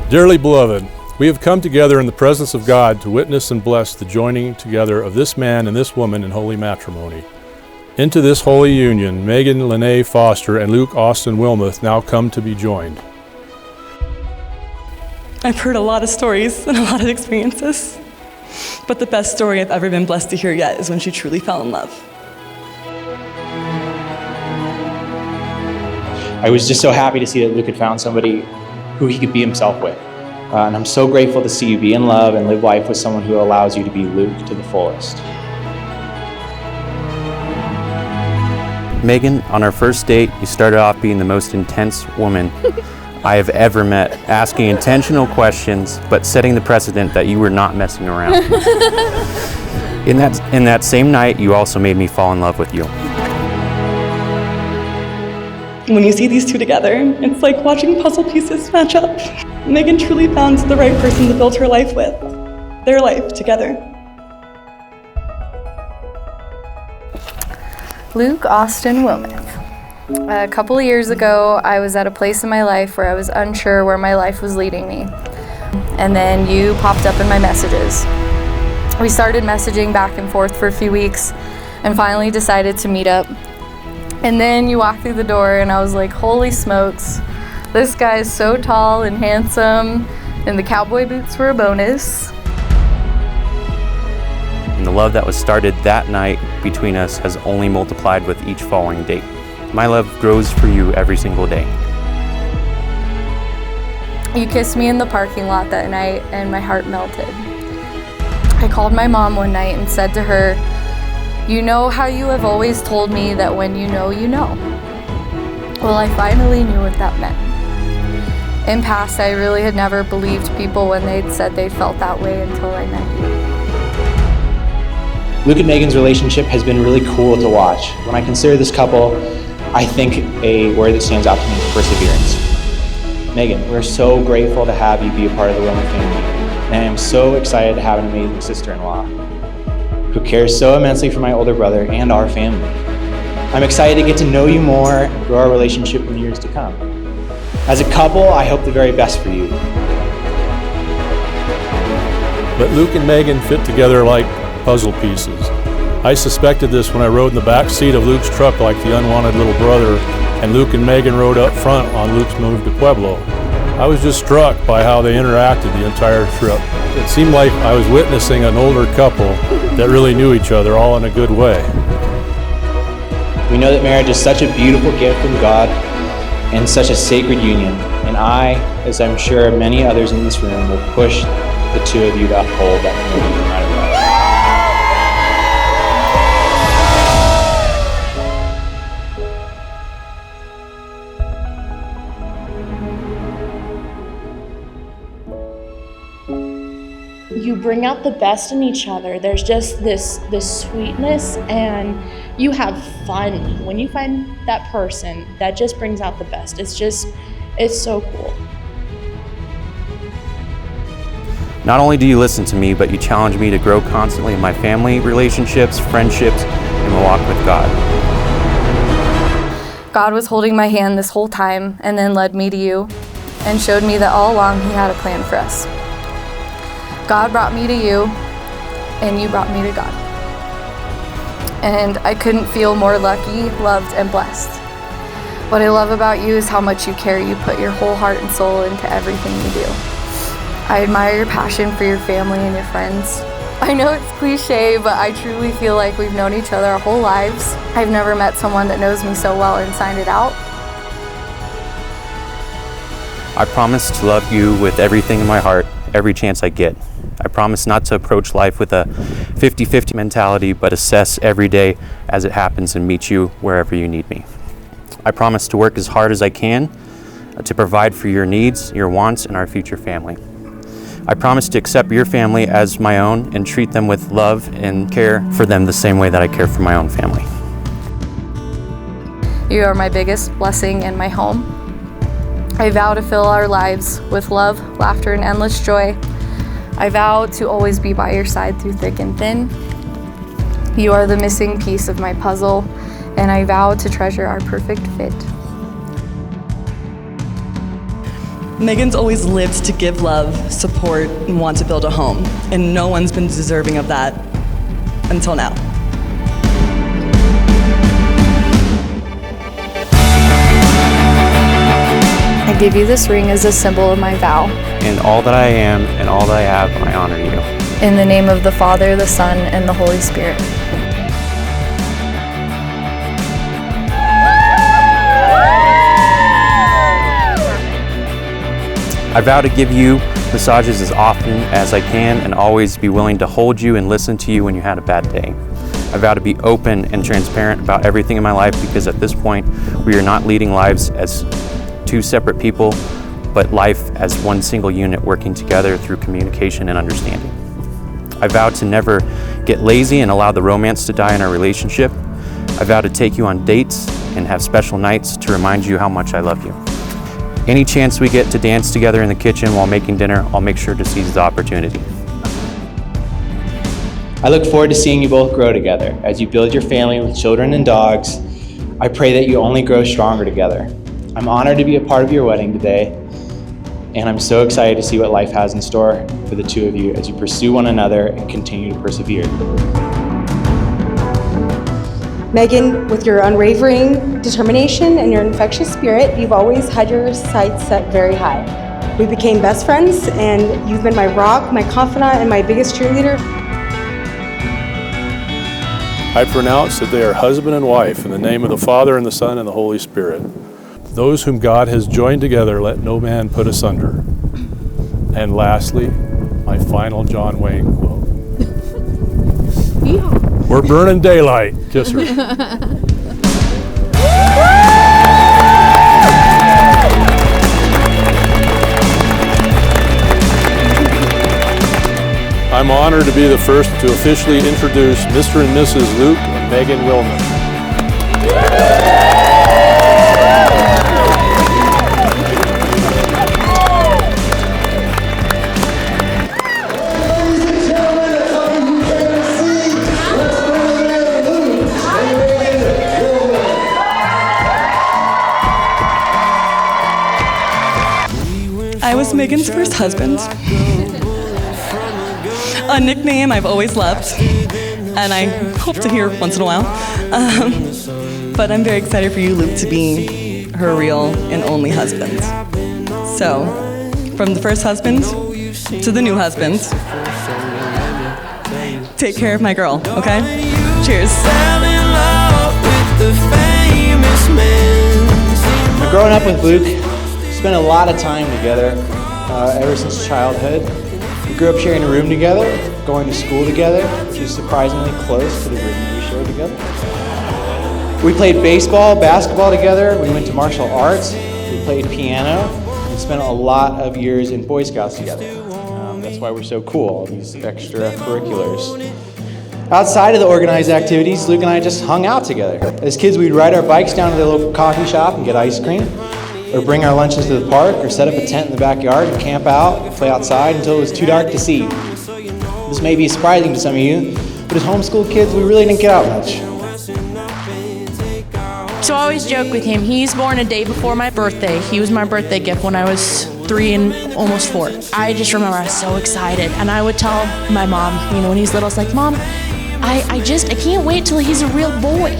Dearly beloved, we have come together in the presence of God to witness and bless the joining together of this man and this woman in holy matrimony. Into this holy union, Megan Lene Foster and Luke Austin Wilmeth now come to be joined. I've heard a lot of stories and a lot of experiences, but the best story I've ever been blessed to hear yet is when she truly fell in love. I was just so happy to see that Luke had found somebody who he could be himself with. And I'm so grateful to see you be in love and live life with someone who allows you to be Luke to the fullest. Megan, on our first date, you started off being the most intense woman I have ever met, asking intentional questions, but setting the precedent that you were not messing around. In that same night, you also made me fall in love with you. When you see these two together, it's like watching puzzle pieces match up. Megan truly found the right person to build her life with, their life together. Luke Austin Wilmeth. A couple of years ago, I was at a place in my life where I was unsure where my life was leading me. And then you popped up in my messages. We started messaging back and forth for a few weeks and finally decided to meet up. And then you walked through the door and I was like, holy smokes, this guy is so tall and handsome, and the cowboy boots were a bonus. And the love that was started that night between us has only multiplied with each following date. My love grows for you every single day. You kissed me in the parking lot that night and my heart melted. I called my mom one night and said to her, "You know how you have always told me that when you know, you know." Well, I finally knew what that meant. In past, I really had never believed people when they'd said they felt that way until I met you. Luke and Megan's relationship has been really cool to watch. When I consider this couple, I think a word that stands out to me is perseverance. Megan, we're so grateful to have you be a part of the Wilmeth family, and I am so excited to have an amazing sister-in-law who cares so immensely for my older brother and our family. I'm excited to get to know you more and grow our relationship in the years to come. As a couple, I hope the very best for you. But Luke and Megan fit together like puzzle pieces. I suspected this when I rode in the back seat of Luke's truck like the unwanted little brother, and Luke and Megan rode up front on Luke's move to Pueblo. I was just struck by how they interacted the entire trip. It seemed like I was witnessing an older couple that really knew each other, all in a good way. We know that marriage is such a beautiful gift from God and such a sacred union, and I, as I'm sure many others in this room, will push the two of you to uphold that commitment no matter what. You bring out the best in each other. There's just this sweetness, and you have fun. When you find that person, that just brings out the best. It's so cool. Not only do you listen to me, but you challenge me to grow constantly in my family, relationships, friendships, and my walk with God. God was holding my hand this whole time and then led me to you and showed me that all along He had a plan for us. God brought me to you, and you brought me to God. And I couldn't feel more lucky, loved, and blessed. What I love about you is how much you care. You put your whole heart and soul into everything you do. I admire your passion for your family and your friends. I know it's cliche, but I truly feel like we've known each other our whole lives. I've never met someone that knows me so well inside and out. I promise to love you with everything in my heart, every chance I get. I promise not to approach life with a 50-50 mentality, but assess every day as it happens and meet you wherever you need me. I promise to work as hard as I can to provide for your needs, your wants, and our future family. I promise to accept your family as my own and treat them with love and care for them the same way that I care for my own family. You are my biggest blessing in my home. I vow to fill our lives with love, laughter, and endless joy. I vow to always be by your side through thick and thin. You are the missing piece of my puzzle, and I vow to treasure our perfect fit. Megan's always lived to give love, support, and want to build a home, and no one's been deserving of that until now. I give you this ring as a symbol of my vow. In all that I am and all that I have, I honor you. In the name of the Father, the Son, and the Holy Spirit. I vow to give you massages as often as I can and always be willing to hold you and listen to you when you had a bad day. I vow to be open and transparent about everything in my life because at this point, we are not leading lives as two separate people, but life as one single unit working together through communication and understanding. I vow to never get lazy and allow the romance to die in our relationship. I vow to take you on dates and have special nights to remind you how much I love you. Any chance we get to dance together in the kitchen while making dinner, I'll make sure to seize the opportunity. I look forward to seeing you both grow together as you build your family with children and dogs. I pray that you only grow stronger together. I'm honored to be a part of your wedding today, and I'm so excited to see what life has in store for the two of you as you pursue one another and continue to persevere. Megan, with your unwavering determination and your infectious spirit, you've always had your sights set very high. We became best friends, and you've been my rock, my confidant, and my biggest cheerleader. I pronounce that they are husband and wife in the name of the Father and the Son and the Holy Spirit. Those whom God has joined together, let no man put asunder. And lastly, my final John Wayne quote. We're burning daylight. Kiss her. I'm honored to be the first to officially introduce Mr. and Mrs. Luke and Megan Wilmeth. I was Megan's first husband. A nickname I've always loved, and I hope to hear once in a while. But I'm very excited for you, Luke, to be her real and only husband. So, from the first husband to the new husband, take care of my girl, okay? Cheers. Growing up with Luke, spent a lot of time together ever since childhood. We grew up sharing a room together, going to school together, which is surprisingly close to the room that we shared together. We played baseball, basketball together. We went to martial arts. We played piano and spent a lot of years in Boy Scouts together. That's why we're so cool, all these extracurriculars. Outside of the organized activities, Luke and I just hung out together. As kids, we'd ride our bikes down to the local coffee shop and get ice cream, or bring our lunches to the park, or set up a tent in the backyard and camp out, play outside until it was too dark to see. This may be surprising to some of you, but as homeschool kids, we really didn't get out much. So I always joke with him, he's born a day before my birthday. He was my birthday gift when I was 3 and almost 4. I just remember I was so excited, and I would tell my mom, when he's little, I was like, Mom, I can't wait till he's a real boy.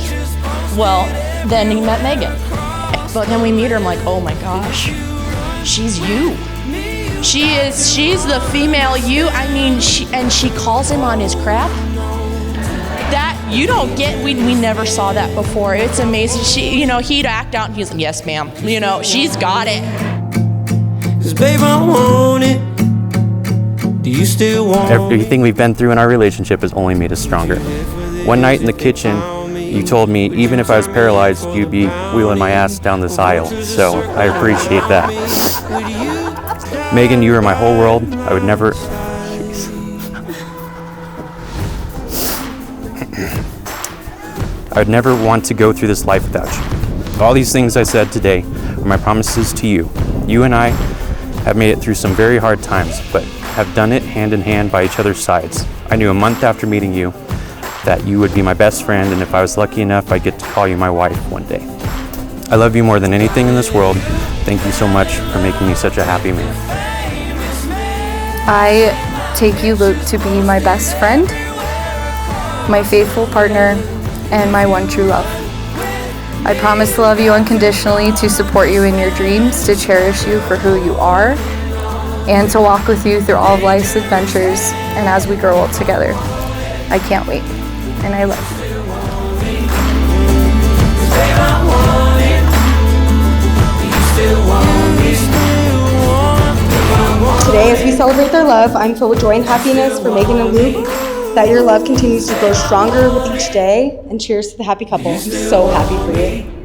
Well, then he met Megan. But then we meet her, I'm like, oh my gosh, she's you. She's the female you. I mean, she calls him on his crap. That you don't get, we never saw that before. It's amazing. He'd act out and he's like, yes ma'am. She's got it. 'Cause babe, I want it. Do you still want Everything we've been through in our relationship has only made us stronger. One night in the kitchen, you told me even if I was paralyzed, you'd be wheeling my ass down this aisle. So I appreciate that. Megan, you are my whole world. I would never... I would never want to go through this life without you. All these things I said today are my promises to you. You and I have made it through some very hard times, but have done it hand in hand by each other's sides. I knew a month after meeting you that you would be my best friend, and if I was lucky enough, I'd get to call you my wife one day. I love you more than anything in this world. Thank you so much for making me such a happy man. I take you, Luke, to be my best friend, my faithful partner, and my one true love. I promise to love you unconditionally, to support you in your dreams, to cherish you for who you are, and to walk with you through all of life's adventures and as we grow old together. I can't wait, and I love you. Today, as we celebrate their love, I'm filled with joy and happiness for Megan and Luke, that your love continues to grow stronger with each day, and cheers to the happy couple. I'm so happy for you.